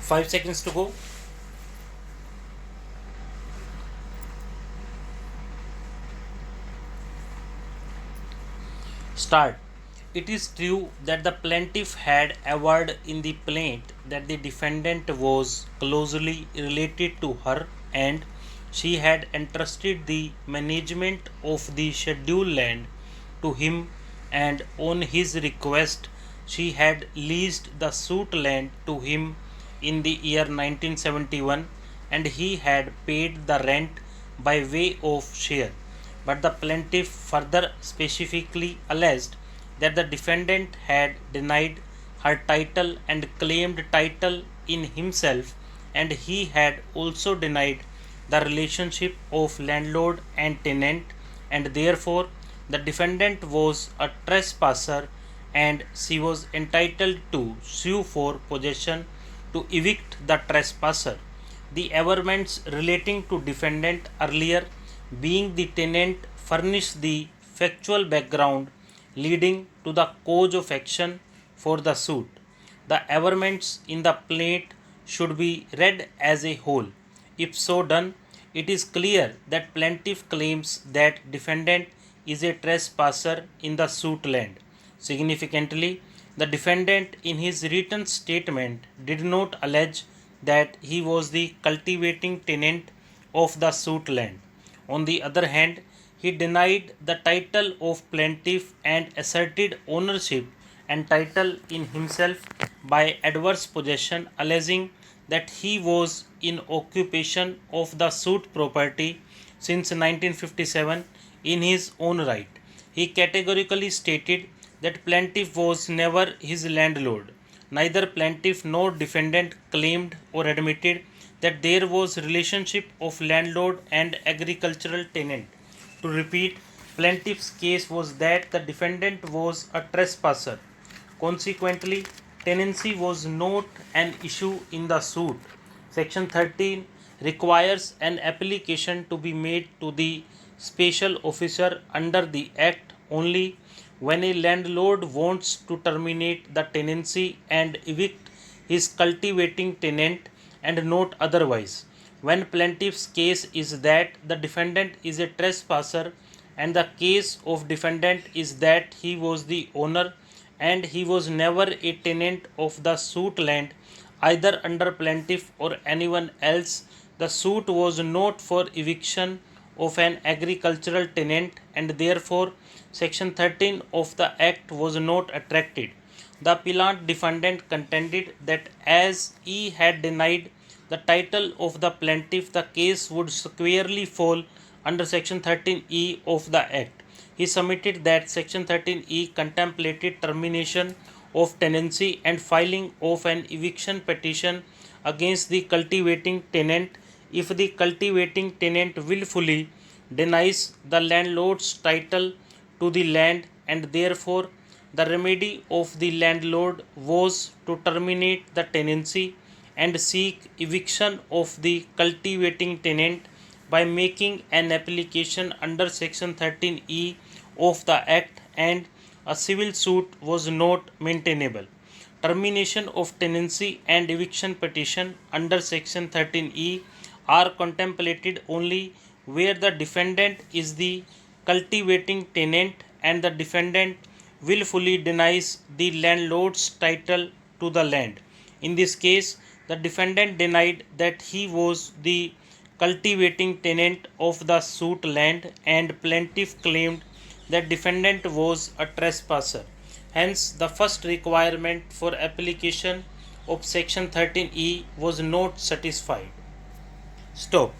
5 seconds to go. Start. It is true that the plaintiff had averred in the plaint that the defendant was closely related to her and she had entrusted the management of the scheduled land to him, and on his request she had leased the suit land to him in the year 1971, and he had paid the rent by way of share. But the plaintiff further specifically alleged that the defendant had denied her title and claimed title in himself, and he had also denied the relationship of landlord and tenant, and therefore the defendant was a trespasser and she was entitled to sue for possession to evict the trespasser. The averments relating to defendant earlier being the tenant furnish the factual background leading to the cause of action for the suit. The averments in the plaint should be read as a whole. If so done, it is clear that plaintiff claims that defendant is a trespasser in the suit land. Significantly, the defendant in his written statement did not allege that he was the cultivating tenant of the suit land. On the other hand, he denied the title of plaintiff and asserted ownership and title in himself by adverse possession, alleging that he was in occupation of the suit property since 1957 in his own right. He categorically stated that plaintiff was never his landlord. Neither plaintiff nor defendant claimed or admitted that there was relationship of landlord and agricultural tenant. To repeat, plaintiff's case was that the defendant was a trespasser. Consequently, tenancy was not an issue in the suit. Section 13 requires an application to be made to the special officer under the Act only when a landlord wants to terminate the tenancy and evict his cultivating tenant and not otherwise. When plaintiff's case is that the defendant is a trespasser and the case of defendant is that he was the owner and he was never a tenant of the suit land either under plaintiff or anyone else, the suit was not for eviction of an agricultural tenant and therefore section 13 of the act was not attracted. The appellant defendant contended that as he had denied the title of the plaintiff, the case would squarely fall under section 13E of the act. He submitted that section 13E contemplated termination of tenancy and filing of an eviction petition against the cultivating tenant if the cultivating tenant willfully denies the landlord's title to the land, and therefore the remedy of the landlord was to terminate the tenancy and seek eviction of the cultivating tenant by making an application under section 13E of the act, and a civil suit was not maintainable. Termination of tenancy and eviction petition under section 13E are contemplated only where the defendant is the cultivating tenant and the defendant willfully denies the landlord's title to the land. In this case, the defendant denied that he was the cultivating tenant of the suit land and plaintiff claimed that defendant was a trespasser. Hence, the first requirement for application of section 13E was not satisfied. Stop.